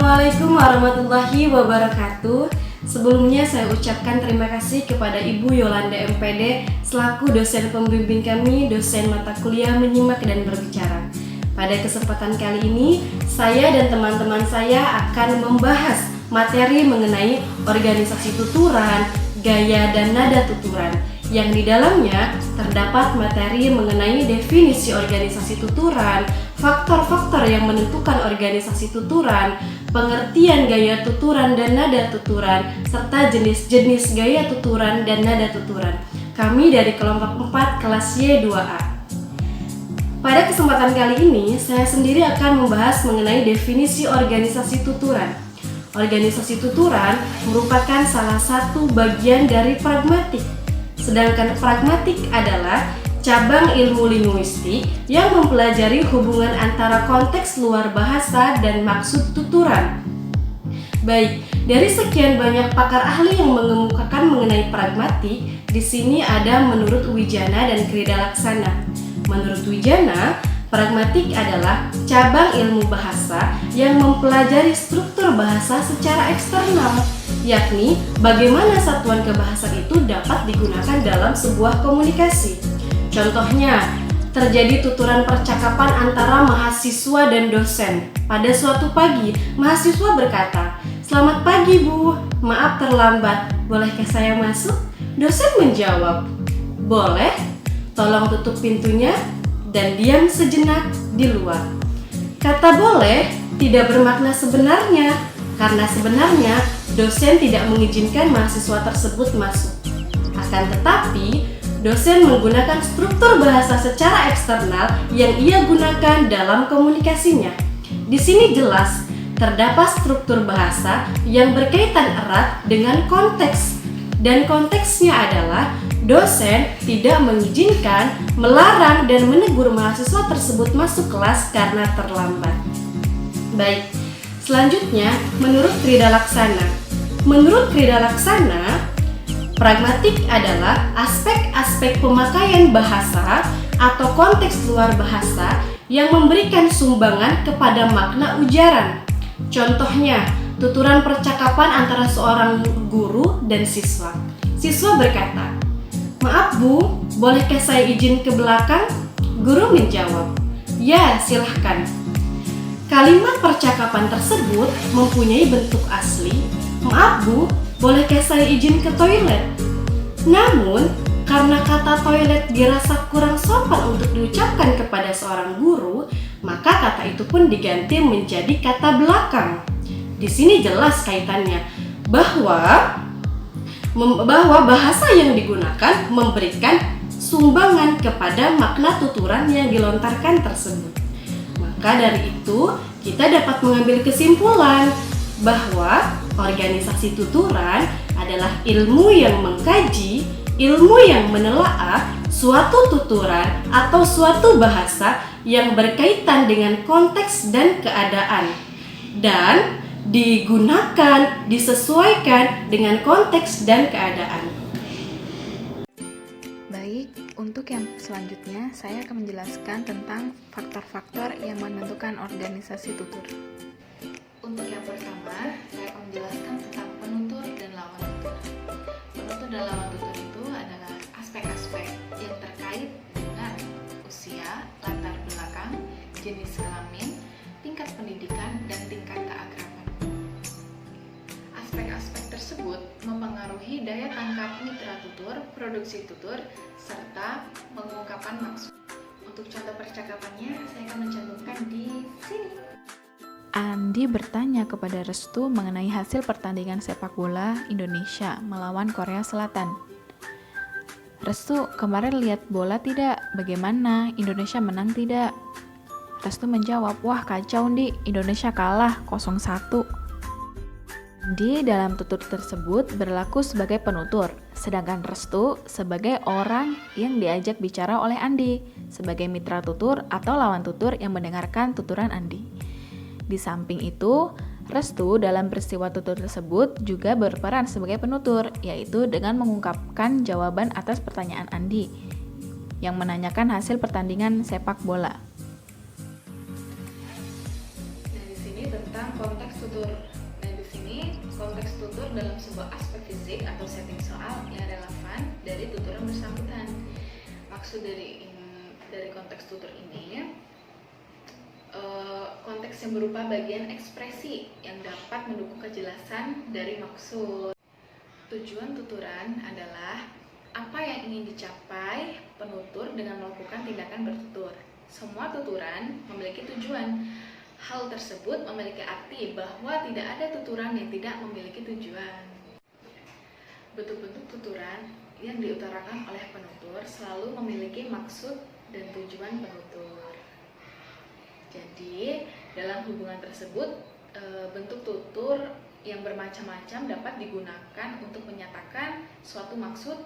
Assalamualaikum warahmatullahi wabarakatuh. Sebelumnya saya ucapkan terima kasih kepada Ibu Yolanda MPD selaku dosen pembimbing kami, dosen mata kuliah menyimak dan berbicara. Pada kesempatan kali ini, saya dan teman-teman saya akan membahas materi mengenai organisasi tuturan, gaya dan nada tuturan, yang di dalamnya terdapat materi mengenai definisi organisasi tuturan, faktor-faktor yang menentukan organisasi tuturan, pengertian gaya tuturan dan nada tuturan, serta jenis-jenis gaya tuturan dan nada tuturan. Kami dari kelompok 4 kelas Y2A. Pada kesempatan kali ini, saya sendiri akan membahas mengenai definisi organisasi tuturan. Organisasi tuturan merupakan salah satu bagian dari pragmatik. Sedangkan pragmatik adalah cabang ilmu linguistik yang mempelajari hubungan antara konteks luar bahasa dan maksud tuturan. Baik, dari sekian banyak pakar ahli yang mengemukakan mengenai pragmatik, di sini ada menurut Wijana dan Kridalaksana. Menurut Wijana, pragmatik adalah cabang ilmu bahasa yang mempelajari struktur bahasa secara eksternal, yakni bagaimana satuan kebahasaan itu dapat digunakan dalam sebuah komunikasi. Contohnya, terjadi tuturan percakapan antara mahasiswa dan dosen. Pada suatu pagi, mahasiswa berkata, "Selamat pagi Bu, maaf terlambat, bolehkah saya masuk?" Dosen menjawab, "Boleh, tolong tutup pintunya dan diam sejenak di luar." Kata "boleh" tidak bermakna sebenarnya, karena sebenarnya dosen tidak mengizinkan mahasiswa tersebut masuk. Akan tetapi, dosen menggunakan struktur bahasa secara eksternal yang ia gunakan dalam komunikasinya. Di sini jelas terdapat struktur bahasa yang berkaitan erat dengan konteks, dan konteksnya adalah dosen tidak mengizinkan, melarang, dan menegur mahasiswa tersebut masuk kelas karena terlambat. Baik, selanjutnya menurut Kridalaksana. Menurut Kridalaksana, pragmatik adalah aspek-aspek pemakaian bahasa atau konteks luar bahasa yang memberikan sumbangan kepada makna ujaran. Contohnya, tuturan percakapan antara seorang guru dan siswa. Siswa berkata, "Maaf Bu, bolehkah saya izin ke belakang?" Guru menjawab, "Ya, silahkan." Kalimat percakapan tersebut mempunyai bentuk asli, "Maaf Bu, bolehkah saya izin ke toilet?" Namun, karena kata toilet dirasa kurang sopan untuk diucapkan kepada seorang guru, maka kata itu pun diganti menjadi kata belakang. Di sini jelas kaitannya bahwa bahasa yang digunakan memberikan sumbangan kepada makna tuturan yang dilontarkan tersebut. Maka dari itu, kita dapat mengambil kesimpulan bahwa organisasi tuturan adalah ilmu yang mengkaji, ilmu yang menelaah suatu tuturan atau suatu bahasa yang berkaitan dengan konteks dan keadaan, dan digunakan, disesuaikan dengan konteks dan keadaan. Baik, untuk yang selanjutnya saya akan menjelaskan tentang faktor-faktor yang menentukan organisasi tutur. Untuk yang pertama, saya akan menjelaskan tentang penutur dan lawan tutur. Penutur dan lawan tutur itu adalah aspek-aspek yang terkait dengan usia, latar belakang, jenis kelamin, tingkat pendidikan, dan tingkat keakraban. Aspek-aspek tersebut mempengaruhi daya tangkap mitra tutur, produksi tutur, serta pengungkapan maksud. Untuk contoh percakapannya, saya akan mencantumkan di sini. Andi bertanya kepada Restu mengenai hasil pertandingan sepak bola Indonesia melawan Korea Selatan. "Restu, kemarin lihat bola tidak? Bagaimana? Indonesia menang tidak?" Restu menjawab, "Wah kacau Di, Indonesia kalah 0-1. Di dalam tutur tersebut berlaku sebagai penutur, sedangkan Restu sebagai orang yang diajak bicara oleh Andi, sebagai mitra tutur atau lawan tutur yang mendengarkan tuturan Andi. Di samping itu, Restu dalam peristiwa tutur tersebut juga berperan sebagai penutur, yaitu dengan mengungkapkan jawaban atas pertanyaan Andi yang menanyakan hasil pertandingan sepak bola. Dari sini tentang konteks tutur. Nah, di sini konteks tutur dalam sebuah aspek fisik atau setting soal yang relevan dari tutur yang bersangkutan. Maksud dari konteks tutur ini, konteks yang berupa bagian ekspresi yang dapat mendukung kejelasan dari maksud. Tujuan tuturan adalah apa yang ingin dicapai penutur dengan melakukan tindakan bertutur. Semua tuturan memiliki tujuan. Hal tersebut memiliki arti bahwa tidak ada tuturan yang tidak memiliki tujuan. Bentuk-bentuk tuturan yang diutarakan oleh penutur selalu memiliki maksud dan tujuan penutur. Jadi, dalam hubungan tersebut, bentuk tutur yang bermacam-macam dapat digunakan untuk menyatakan suatu maksud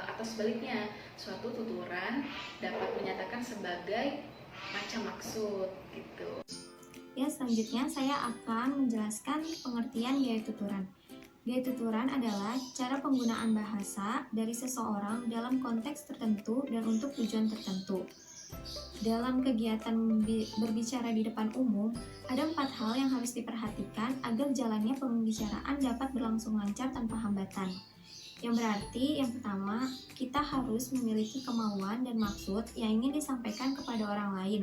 atau sebaliknya, suatu tuturan dapat menyatakan sebagai macam maksud gitu. Ya, selanjutnya saya akan menjelaskan pengertian gaya tuturan. Gaya tuturan adalah cara penggunaan bahasa dari seseorang dalam konteks tertentu dan untuk tujuan tertentu. Dalam kegiatan berbicara di depan umum, ada 4 hal yang harus diperhatikan agar jalannya pembicaraan dapat berlangsung lancar tanpa hambatan. Yang berarti, yang pertama, kita harus memiliki kemauan dan maksud yang ingin disampaikan kepada orang lain,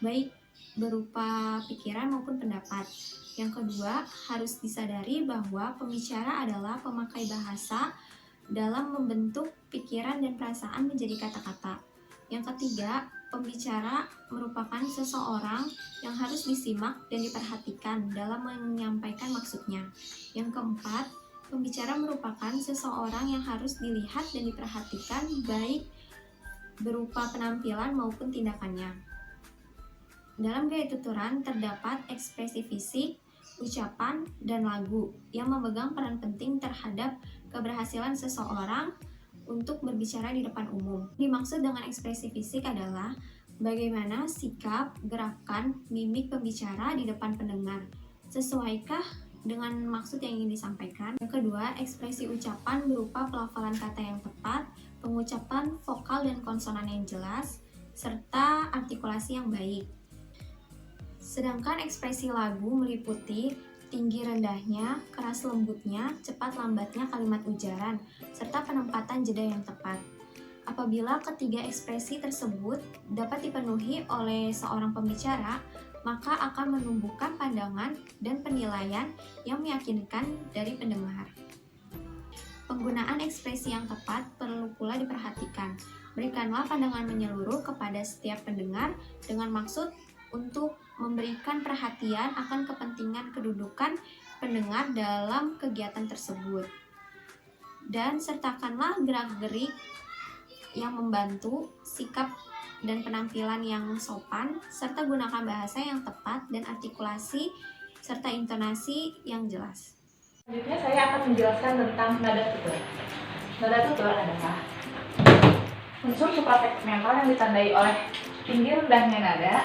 baik berupa pikiran maupun pendapat. Yang kedua, harus disadari bahwa pembicara adalah pemakai bahasa dalam membentuk pikiran dan perasaan menjadi kata-kata. Yang ketiga, pembicara merupakan seseorang yang harus disimak dan diperhatikan dalam menyampaikan maksudnya. Yang keempat, pembicara merupakan seseorang yang harus dilihat dan diperhatikan baik berupa penampilan maupun tindakannya. Dalam gaya tuturan terdapat ekspresi fisik, ucapan, dan lagu yang memegang peran penting terhadap keberhasilan seseorang untuk berbicara di depan umum. Dimaksud dengan ekspresi fisik adalah bagaimana sikap, gerakan, mimik pembicara di depan pendengar. Sesuaikah dengan maksud yang ingin disampaikan? Yang kedua, ekspresi ucapan berupa pelafalan kata yang tepat, pengucapan vokal dan konsonan yang jelas, serta artikulasi yang baik. Sedangkan ekspresi lagu meliputi tinggi rendahnya, keras lembutnya, cepat lambatnya kalimat ujaran, serta penempatan jeda yang tepat. Apabila ketiga ekspresi tersebut dapat dipenuhi oleh seorang pembicara, maka akan menumbuhkan pandangan dan penilaian yang meyakinkan dari pendengar. Penggunaan ekspresi yang tepat perlu pula diperhatikan. Berikanlah pandangan menyeluruh kepada setiap pendengar dengan maksud untuk memberikan perhatian akan kepentingan kedudukan pendengar dalam kegiatan tersebut. Dan sertakanlah gerak-gerik yang membantu, sikap dan penampilan yang sopan, serta gunakan bahasa yang tepat dan artikulasi serta intonasi yang jelas. Selanjutnya saya akan menjelaskan tentang nada tutur. Nada tutur adalah unsur supratekmental yang ditandai oleh tinggi rendahnya nada,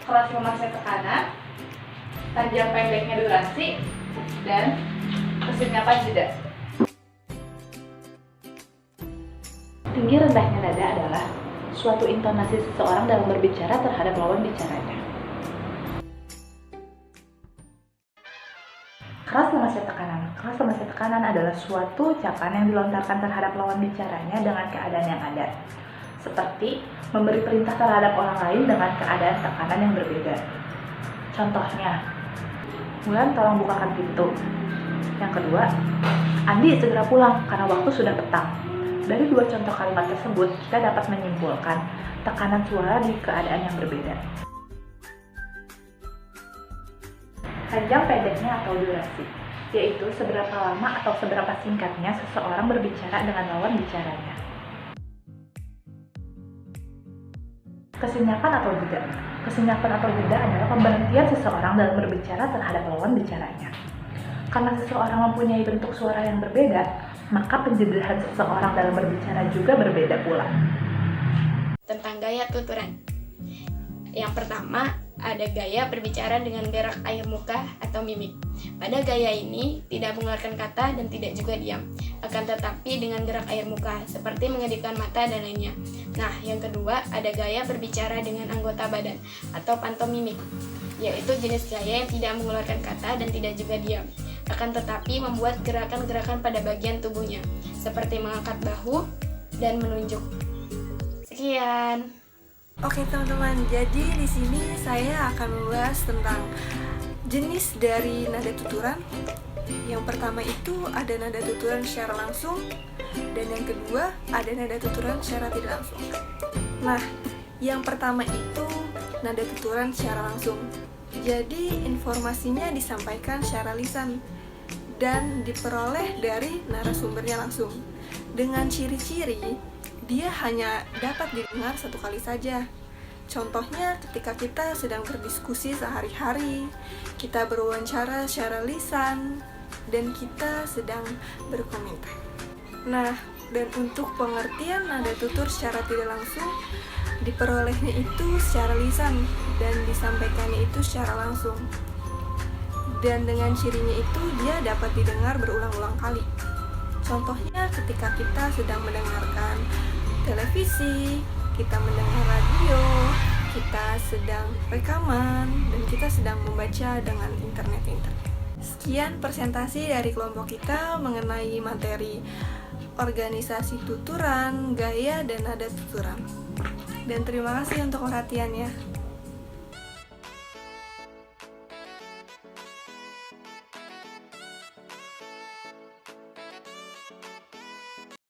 keras lemasnya tekanan, panjang pendeknya durasi, dan kesenyapan jeda. Tinggi rendahnya nada adalah suatu intonasi seseorang dalam berbicara terhadap lawan bicaranya. Keras lemasnya tekanan. Keras lemasnya tekanan adalah suatu ucapan yang dilontarkan terhadap lawan bicaranya dengan keadaan yang ada, seperti memberi perintah terhadap orang lain dengan keadaan tekanan yang berbeda. Contohnya, Bulan tolong bukakan pintu. Yang kedua, Andi segera pulang karena waktu sudah petang. Dari dua contoh kalimat tersebut, kita dapat menyimpulkan tekanan suara di keadaan yang berbeda. Panjang pendeknya atau durasi, yaitu seberapa lama atau seberapa singkatnya seseorang berbicara dengan lawan bicaranya. Kesenyapan atau jeda. Kesenyapan atau jeda adalah pemberhentian seseorang dalam berbicara terhadap lawan bicaranya. Karena seseorang mempunyai bentuk suara yang berbeda, maka penjedahan seseorang dalam berbicara juga berbeda pula. Tentang gaya tuturan. Yang pertama, ada gaya berbicara dengan gerak air muka atau mimik. Pada gaya ini tidak mengeluarkan kata dan tidak juga diam, akan tetapi dengan gerak air muka, seperti mengedipkan mata dan lainnya. Nah, yang kedua, ada gaya berbicara dengan anggota badan atau pantomimik. yaitu jenis gaya yang tidak mengeluarkan kata dan tidak juga diam, akan tetapi membuat gerakan-gerakan pada bagian tubuhnya, seperti mengangkat bahu dan menunjuk. Sekian. Oke teman-teman, jadi di sini saya akan membahas tentang jenis dari nada tuturan. Yang pertama itu ada nada tuturan secara langsung, dan yang kedua ada nada tuturan secara tidak langsung. Nah, yang pertama itu nada tuturan secara langsung. Jadi informasinya disampaikan secara lisan dan diperoleh dari narasumbernya langsung. Dengan ciri-ciri, dia hanya dapat didengar satu kali saja. Contohnya ketika kita sedang berdiskusi sehari-hari, kita berwawancara secara lisan, dan kita sedang berkomentar. Nah, dan untuk pengertian nada tutur secara tidak langsung, diperolehnya itu secara lisan dan disampaikannya itu secara langsung. Dan dengan cirinya itu dia dapat didengar berulang-ulang kali. Contohnya ketika kita sedang mendengarkan televisi, kita mendengar radio, kita sedang rekaman, dan kita sedang membaca dengan internet. Sekian presentasi dari kelompok kita mengenai materi organisasi tuturan, gaya, dan nada tuturan. Dan terima kasih untuk perhatiannya.